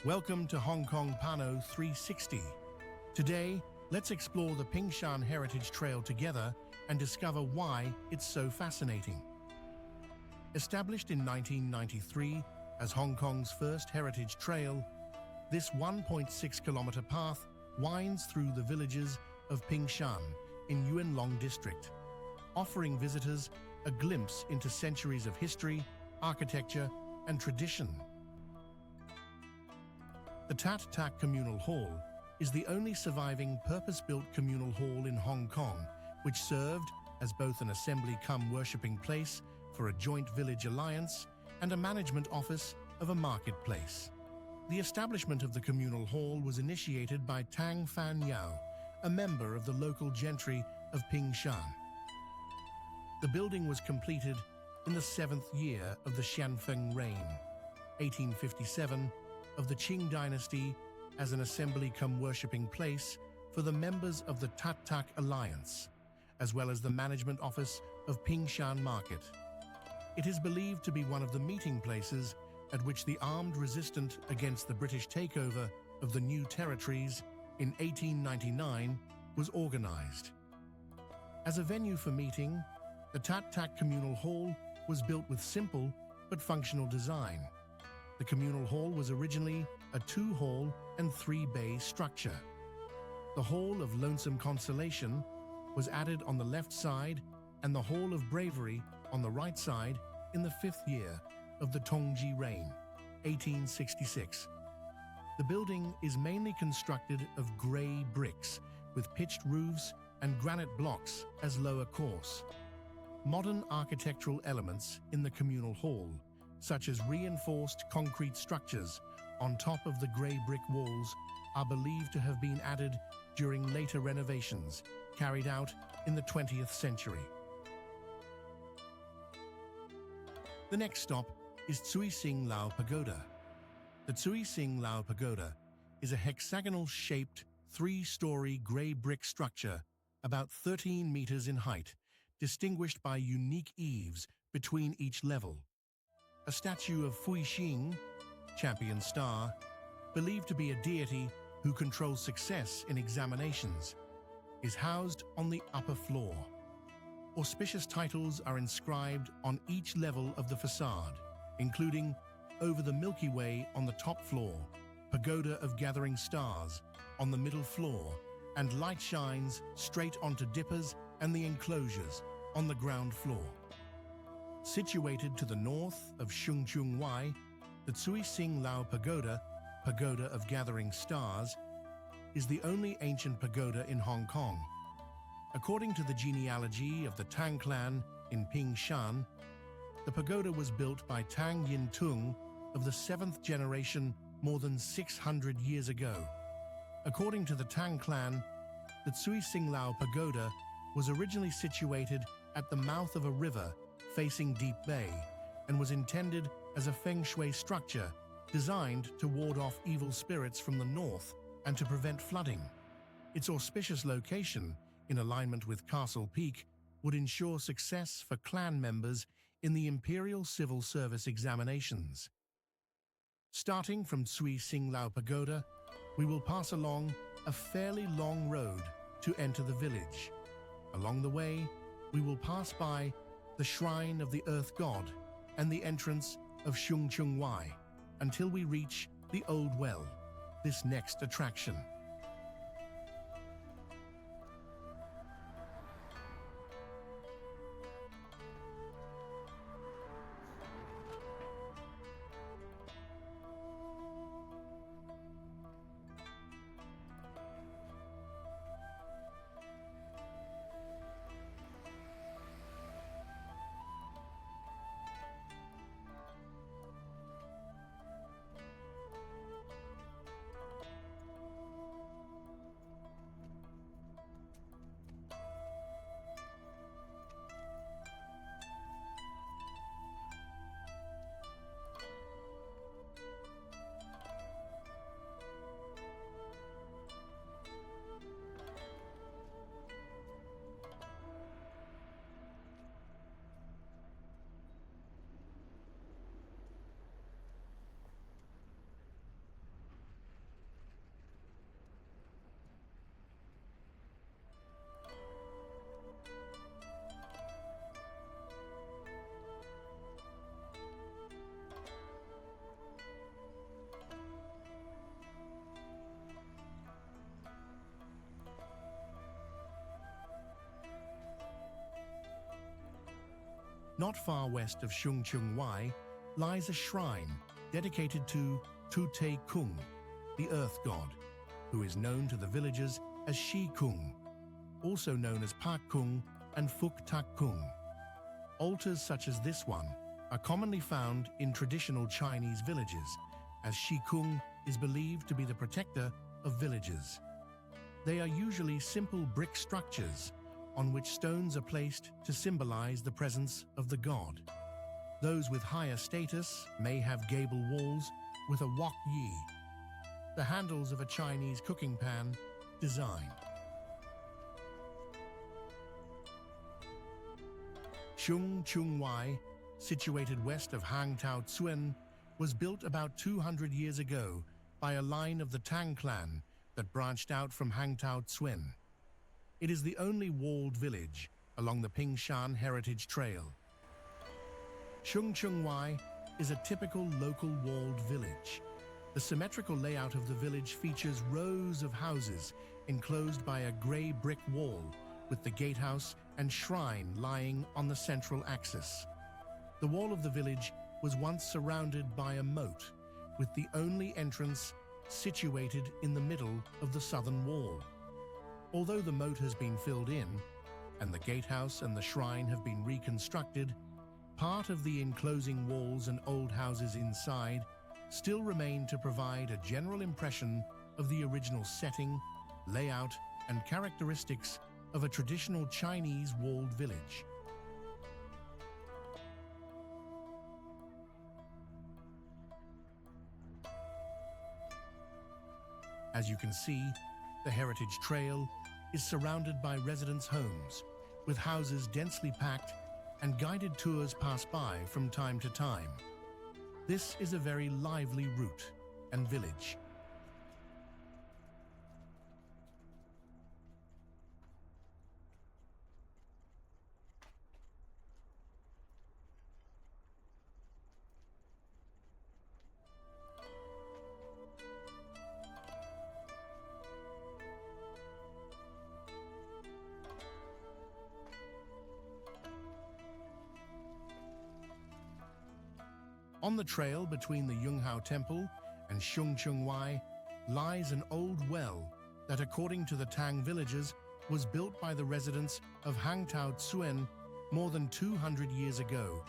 Welcome to Hong Kong Pano 360. Today, let's explore the Ping Shan Heritage Trail together and discover why it's so fascinating. Established in 1993 as Hong Kong's first heritage trail, this 1.6-kilometer path winds through the villages of Ping Shan in Yuen Long District, offering visitors a glimpse into centuries of history, architecture, and tradition. The Tatac Communal Hall is the only surviving purpose-built communal hall in Hong Kong, which served as both an assembly-cum-worshipping place for a joint village alliance and a management office of a marketplace. The establishment of the communal hall was initiated by Tang Fan Yao, a member of the local gentry of Ping Shan. The building was completed in the 7th year of the Xianfeng reign, 1857, of the Qing dynasty as an assembly-cum-worshipping place for the members of the Tatac alliance, as well as the management office of Ping Shan Market. It is believed to be one of the meeting places at which the armed resistance against the British takeover of the new territories in 1899 was organized. As a venue for meeting, the Tatac Communal Hall was built with simple but functional design. The communal hall was originally a 2-hall and 3-bay structure. The Hall of Lonesome Consolation was added on the left side and the Hall of Bravery on the right side in the 5th year of the Tongji reign, 1866. The building is mainly constructed of grey bricks with pitched roofs and granite blocks as lower course. Modern architectural elements in the communal hall, such as reinforced concrete structures on top of the grey brick walls, are believed to have been added during later renovations carried out in the 20th century. The next stop is Tsui Sing Lau Pagoda. The Tsui Sing Lau Pagoda is a hexagonal-shaped, 3-story grey brick structure about 13 meters in height, distinguished by unique eaves between each level. A statue of Shing, champion star, believed to be a deity who controls success in examinations, is housed on the upper floor. Auspicious titles are inscribed on each level of the facade, including Over the Milky Way on the top floor, Pagoda of Gathering Stars on the middle floor, and light shines straight onto dippers and the enclosures on the ground floor. Situated to the north of Sheung Cheung Wai, the Tsui Sing Lau Pagoda, Pagoda of Gathering Stars, is the only ancient pagoda in Hong Kong. According to the genealogy of the Tang Clan in Ping Shan, the pagoda was built by Tang Yin Tung of the 7th generation more than 600 years ago. According to the Tang Clan, the Tsui Sing Lau Pagoda was originally situated at the mouth of a river facing Deep Bay and was intended as a feng shui structure designed to ward off evil spirits from the north and to prevent flooding. Its auspicious location, in alignment with Castle Peak, would ensure success for clan members in the Imperial Civil Service examinations. Starting from Tsui Sing Lau Pagoda, we will pass along a fairly long road to enter the village. Along the way, we will pass by the Shrine of the Earth God and the entrance of Sheung Cheung Wai until we reach the Old Well, this next attraction. Not far west of Sheung Cheung Wai lies a shrine dedicated to Tun Kong, the earth god, who is known to the villagers as Shi Kung, also known as Pak Kung and Fuk Tak Kung. Altars such as this one are commonly found in traditional Chinese villages, as Shi Kung is believed to be the protector of villages. They are usually simple brick structures on which stones are placed to symbolize the presence of the god. Those with higher status may have gable walls with a wok yi, the handles of a Chinese cooking pan, design. Sheung Cheung Wai, situated west of Hangtao Tsuen, was built about 200 years ago by a line of the Tang Clan that branched out from Hangtao Tsuen. It is the only walled village along the Ping Shan Heritage Trail. Sheung Cheung Wai is a typical local walled village. The symmetrical layout of the village features rows of houses enclosed by a grey brick wall, with the gatehouse and shrine lying on the central axis. The wall of the village was once surrounded by a moat, with the only entrance situated in the middle of the southern wall. Although the moat has been filled in, and the gatehouse and the shrine have been reconstructed, part of the enclosing walls and old houses inside still remain to provide a general impression of the original setting, layout, and characteristics of a traditional Chinese walled village. As you can see, the Heritage Trail is surrounded by residence homes, with houses densely packed and guided tours pass by from time to time. This is a very lively route and village. On the trail between the Yunghao Temple and Sheung Cheung Wai lies an old well that, according to the Tang villagers, was built by the residents of Hangtao Tsuen more than 200 years ago,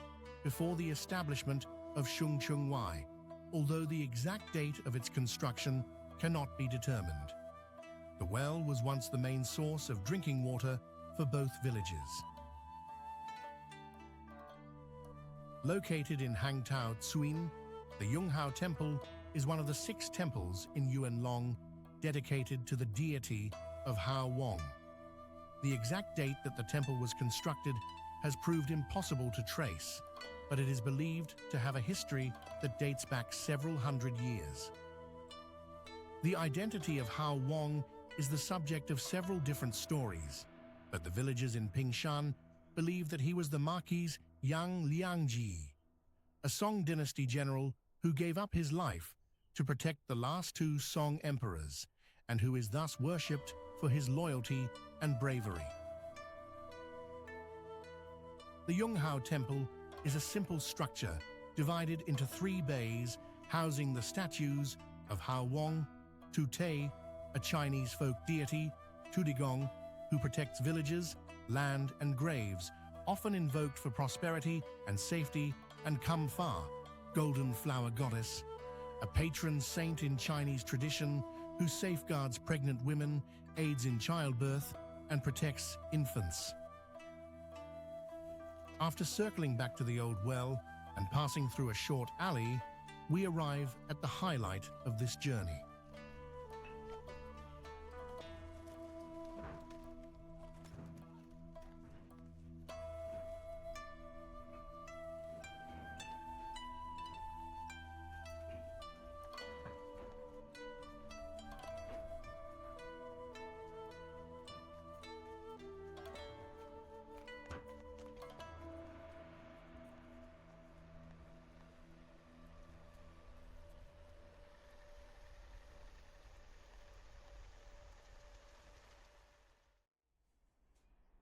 before the establishment of Sheung Cheung Wai, although the exact date of its construction cannot be determined. The well was once the main source of drinking water for both villages. Located in Hangtao Tsuen, the Yunghao Temple is one of the 6 temples in Yuanlong dedicated to the deity of Hao Wong. The exact date that the temple was constructed has proved impossible to trace, but it is believed to have a history that dates back several hundred years. The identity of Hao Wong is the subject of several different stories, but the villagers in Ping Shan believe that he was the Marquis Yang Liangji, a Song dynasty general who gave up his life to protect the last 2 Song emperors, and who is thus worshipped for his loyalty and bravery. The Yunghao Temple is a simple structure divided into 3 bays housing the statues of Hao Wong, Tu Te, a Chinese folk deity, Tudigong, who protects villages, land, and graves, often invoked for prosperity and safety, and Kum Fa, golden flower goddess, a patron saint in Chinese tradition who safeguards pregnant women, aids in childbirth, and protects infants. After circling back to the old well and passing through a short alley, we arrive at the highlight of this journey.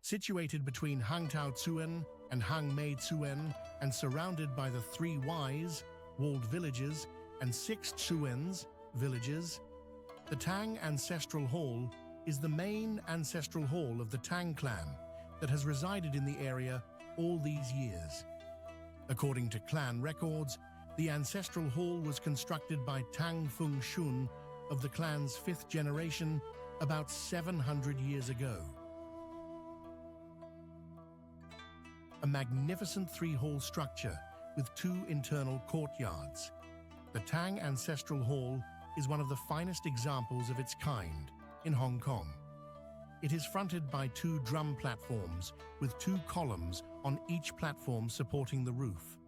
Situated between Hangtao Tsuen and Hangmei Tsuen and surrounded by the 3 Wais, walled villages, and 6 Tsuens, villages, the Tang Ancestral Hall is the main ancestral hall of the Tang Clan that has resided in the area all these years. According to clan records, the ancestral hall was constructed by Tang Feng Shun of the clan's 5th generation about 700 years ago. A magnificent 3-hall structure with 2 internal courtyards. The Tang Ancestral Hall is one of the finest examples of its kind in Hong Kong. It is fronted by 2 drum platforms with 2 columns on each platform supporting the roof,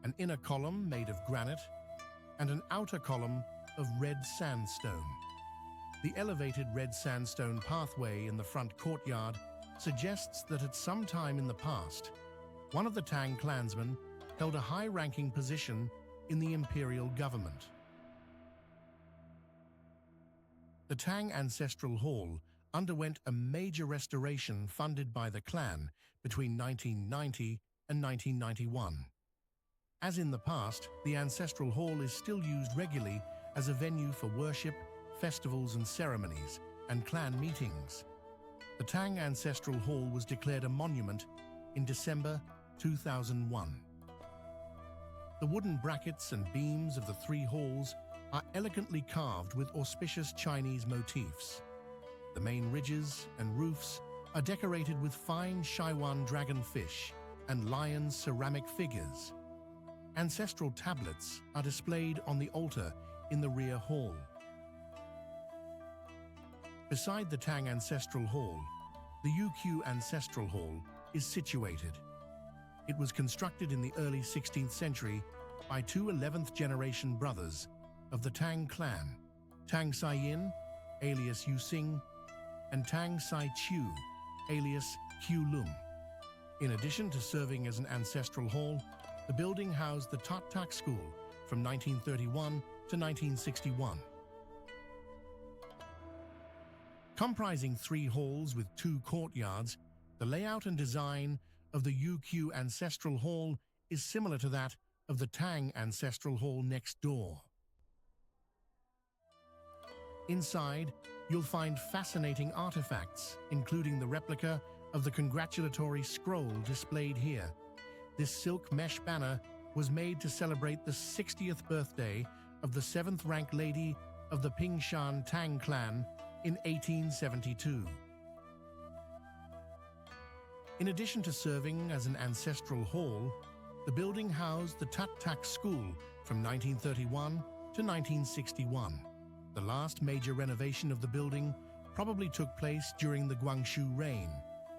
an inner column made of granite and an outer column of red sandstone. The elevated red sandstone pathway in the front courtyard suggests that at some time in the past, one of the Tang clansmen held a high-ranking position in the imperial government. The Tang Ancestral Hall underwent a major restoration funded by the clan between 1990 and 1991. As in the past, the Ancestral Hall is still used regularly as a venue for worship, festivals and ceremonies, and clan meetings. The Tang Ancestral Hall was declared a monument in December 2001. The wooden brackets and beams of the 3 halls are elegantly carved with auspicious Chinese motifs. The main ridges and roofs are decorated with fine Shaiwan dragonfish and lion ceramic figures. Ancestral tablets are displayed on the altar in the rear hall. Beside the Tang Ancestral Hall, the UQ Ancestral Hall is situated. It was constructed in the early 16th century by 2 11th-generation brothers of the Tang Clan, Tang Sai Yin, alias Yu Xing, and Tang Sai Chiu, alias Qiu Lum. In addition to serving as an ancestral hall, the building housed the Tatac school from 1931 to 1961. Comprising 3 halls with 2 courtyards, the layout and design of the UQ Ancestral Hall is similar to that of the Tang Ancestral Hall next door. Inside, you'll find fascinating artifacts, including the replica of the congratulatory scroll displayed here. This silk mesh banner was made to celebrate the 60th birthday of the 7th-ranked lady of the Ping Shan Tang Clan in 1872. In addition to serving as an ancestral hall, the building housed the Tatac school from 1931 to 1961. The last major renovation of the building probably took place during the Guangxu reign,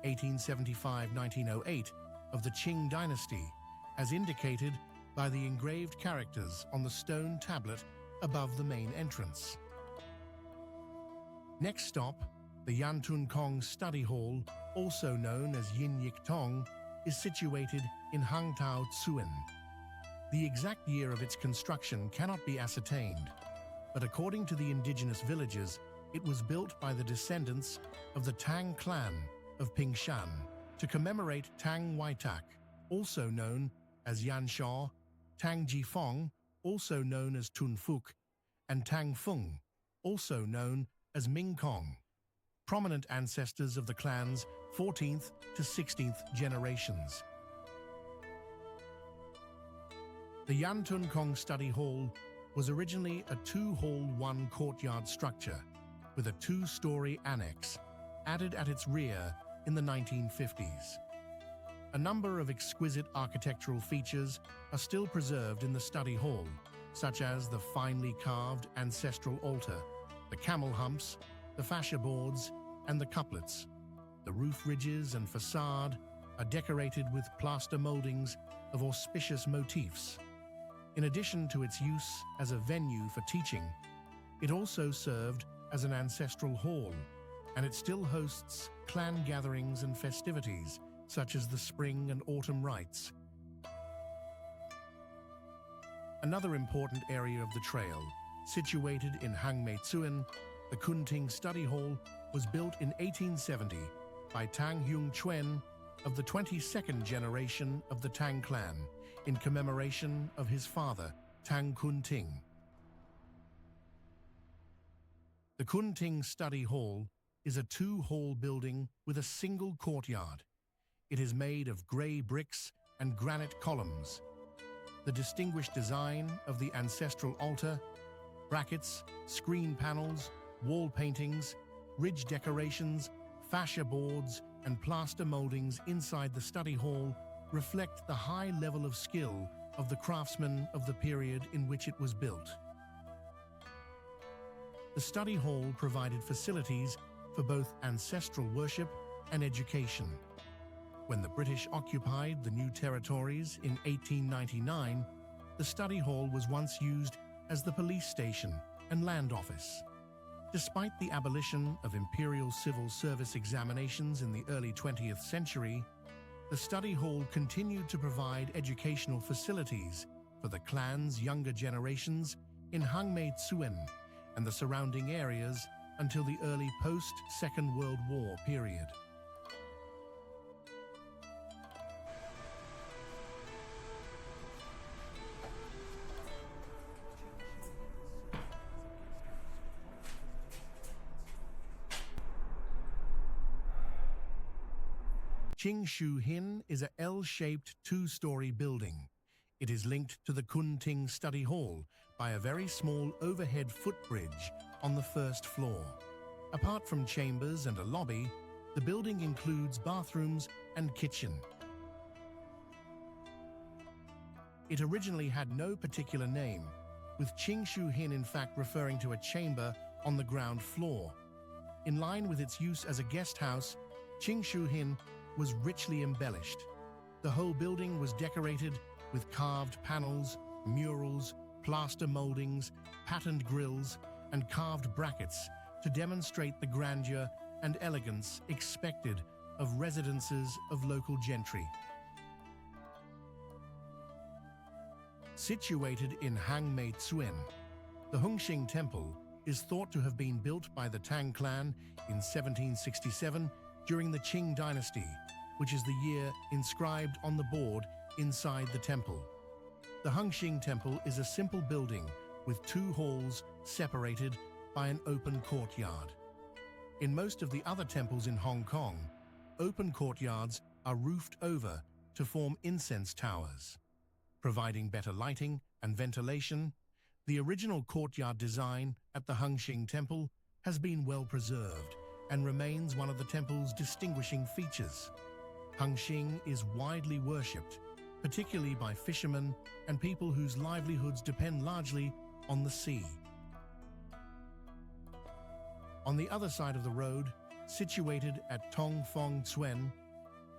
1875-1908, of the Qing dynasty, as indicated by the engraved characters on the stone tablet above the main entrance. Next stop, the Yan Tun Kong Study Hall, also known as Yin Yik Tong, is situated in Hangtao Tsuen. The exact year of its construction cannot be ascertained, but according to the indigenous villagers, it was built by the descendants of the Tang Clan of Ping Shan to commemorate Tang Waitak, also known as Yan Shaw, Tang Jifong, also known as Tun Fuk, and Tang Feng, also known as Ming Kong, prominent ancestors of the clan's 14th to 16th generations. The Yan Tun Kong Study Hall was originally a 2-hall 1-courtyard structure with a 2-story annex added at its rear in the 1950s. A number of exquisite architectural features are still preserved in the study hall, such as the finely carved ancestral altar, the camel humps, the fascia boards, and the couplets. The roof ridges and facade are decorated with plaster moldings of auspicious motifs. In addition to its use as a venue for teaching, it also served as an ancestral hall, and it still hosts clan gatherings and festivities, such as the spring and autumn rites. Another important area of the trail, situated in Hangmei Tsuen, the Kun Ting Study Hall, was built in 1870 by Tang Cheung of the 22nd generation of the Tang Clan in commemoration of his father, Tang Kun Ting. The Kun Ting Study Hall is a two-hall building with a single courtyard. It is made of grey bricks and granite columns. The distinguished design of the ancestral altar, brackets, screen panels, wall paintings, ridge decorations, fascia boards, and plaster moldings inside the study hall reflect the high level of skill of the craftsmen of the period in which it was built. The study hall provided facilities for both ancestral worship and education. When the British occupied the new territories in 1899, the study hall was once used as the police station and land office. Despite the abolition of imperial civil service examinations in the early 20th century, the study hall continued to provide educational facilities for the clan's younger generations in Hangmei Tsuen and the surrounding areas until the early post-Second World War period. Ching Shu Hin is a L-shaped two-story building. It is linked to the Kun Ting Study Hall by a very small overhead footbridge on the first floor. Apart from chambers and a lobby, the building includes bathrooms and kitchen. It originally had no particular name, with Ching Shu Hin in fact referring to a chamber on the ground floor. In line with its use as a guest house, Ching Shu Hin was richly embellished. The whole building was decorated with carved panels, murals, plaster moldings, patterned grills, and carved brackets to demonstrate the grandeur and elegance expected of residences of local gentry. Situated in Hangmei Tsuen, the Hongxing Temple is thought to have been built by the Tang Clan in 1767 during the Qing dynasty, which is the year inscribed on the board inside the temple. The Hongxing Temple is a simple building with two halls separated by an open courtyard. In most of the other temples in Hong Kong, open courtyards are roofed over to form incense towers. Providing better lighting and ventilation, the original courtyard design at the Hongxing Temple has been well preserved and remains one of the temple's distinguishing features. Hongxing is widely worshipped, particularly by fishermen and people whose livelihoods depend largely on the sea. On the other side of the road, situated at Tong Fong Tsuen,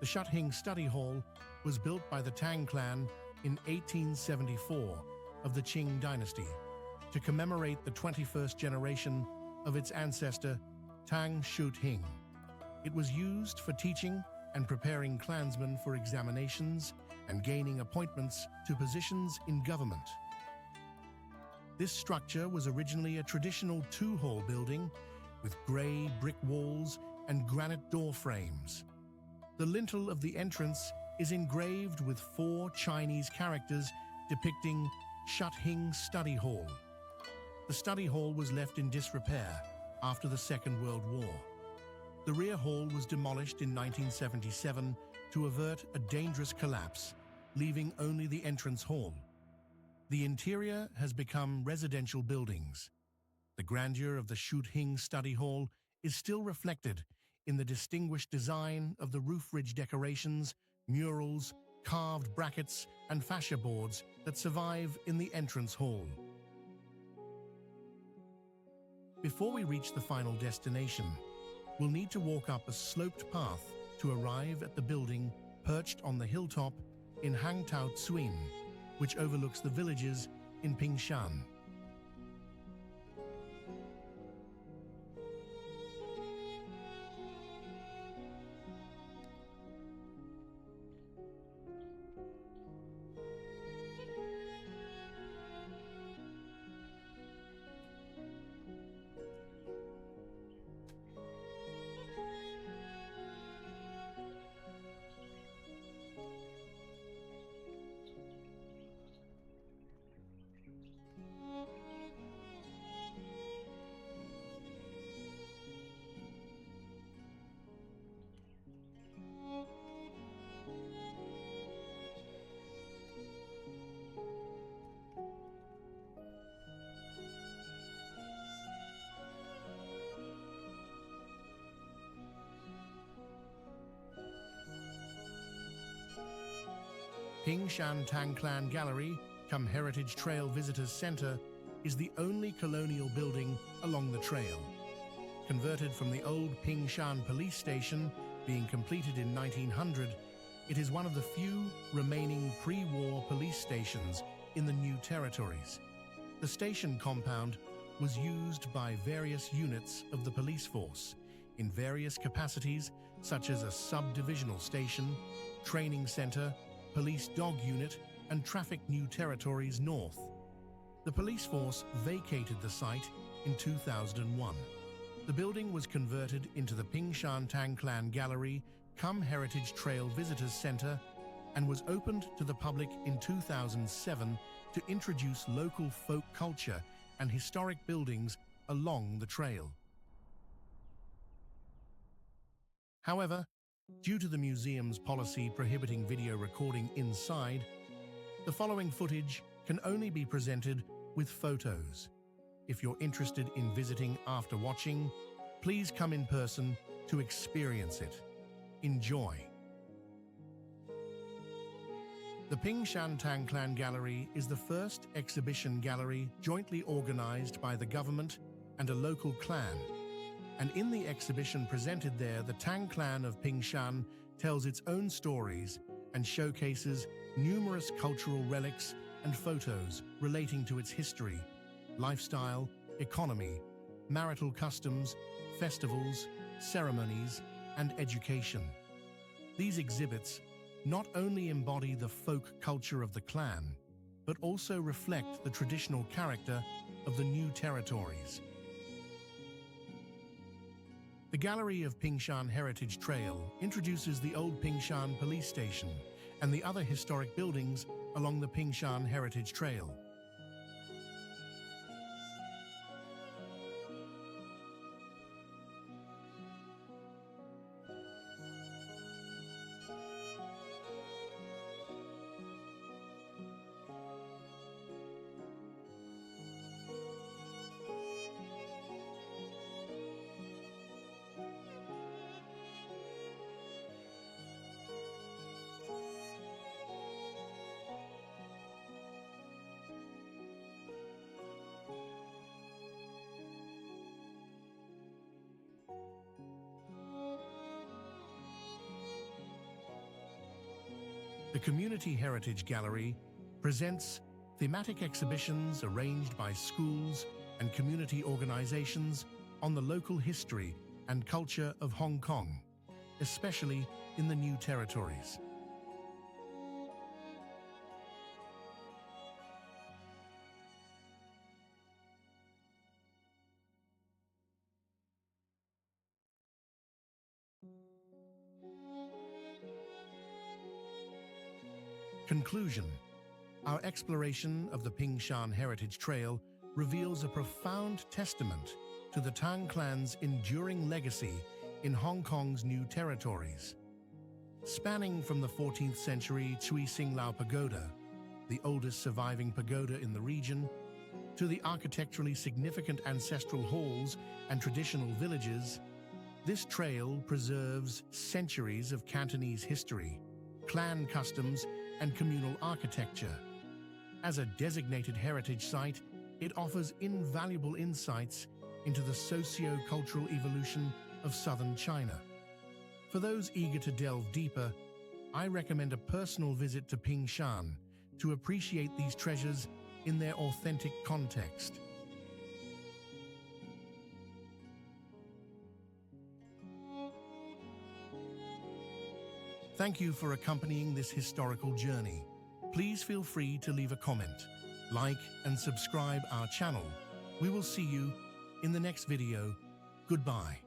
the Shu Hing Study Hall was built by the Tang Clan in 1874 of the Qing dynasty to commemorate the 21st generation of its ancestor, Tang Shu Hing. It was used for teaching and preparing clansmen for examinations and gaining appointments to positions in government. This structure was originally a traditional two-hall building with grey brick walls and granite door frames. The lintel of the entrance is engraved with 4 Chinese characters depicting Shu Hing Study Hall. The study hall was left in disrepair after the Second World War. The rear hall was demolished in 1977 to avert a dangerous collapse, leaving only the entrance hall. The interior has become residential buildings. The grandeur of the Shu Hing Study Hall is still reflected in the distinguished design of the roof ridge decorations, murals, carved brackets, and fascia boards that survive in the entrance hall. Before we reach the final destination, we'll need to walk up a sloped path to arrive at the building perched on the hilltop in Hangtao Tsuen, which overlooks the villages in Ping Shan. Ping Shan Tang Clan Gallery, Heritage Trail Visitors Center, is the only colonial building along the trail. Converted from the old Ping Shan police station, being completed in 1900, it is one of the few remaining pre-war police stations in the new territories. The station compound was used by various units of the police force in various capacities, such as a sub-divisional station, training center, police dog unit, and traffic new territories north. The police force vacated the site in 2001. The building was converted into the Ping Shan Tang Clan Gallery Heritage Trail Visitors Center and was opened to the public in 2007 to introduce local folk culture and historic buildings along the trail. However, due to the museum's policy prohibiting video recording inside, the following footage can only be presented with photos. If you're interested in visiting after watching, please come in person to experience it. Enjoy. The Ping Shan Tang Clan Gallery is the first exhibition gallery jointly organized by the government and a local clan. And in the exhibition presented there, the Tang Clan of Ping Shan tells its own stories and showcases numerous cultural relics and photos relating to its history, lifestyle, economy, marital customs, festivals, ceremonies, and education. These exhibits not only embody the folk culture of the clan, but also reflect the traditional character of the new territories. The Gallery of Ping Shan Heritage Trail introduces the old Ping Shan police station and the other historic buildings along the Ping Shan Heritage Trail. The Community Heritage Gallery presents thematic exhibitions arranged by schools and community organizations on the local history and culture of Hong Kong, especially in the new territories. Conclusion. Our exploration of the Ping Shan Heritage Trail reveals a profound testament to the Tang Clan's enduring legacy in Hong Kong's new territories. Spanning from the 14th century Tsui Sing Lau Pagoda, the oldest surviving pagoda in the region, to the architecturally significant ancestral halls and traditional villages, this trail preserves centuries of Cantonese history, clan customs, and communal architecture. As a designated heritage site, it offers invaluable insights into the socio-cultural evolution of southern China. For those eager to delve deeper, I recommend a personal visit to Ping Shan to appreciate these treasures in their authentic context. Thank you for accompanying this historical journey. Please feel free to leave a comment, like and subscribe our channel. We will see you in the next video. Goodbye.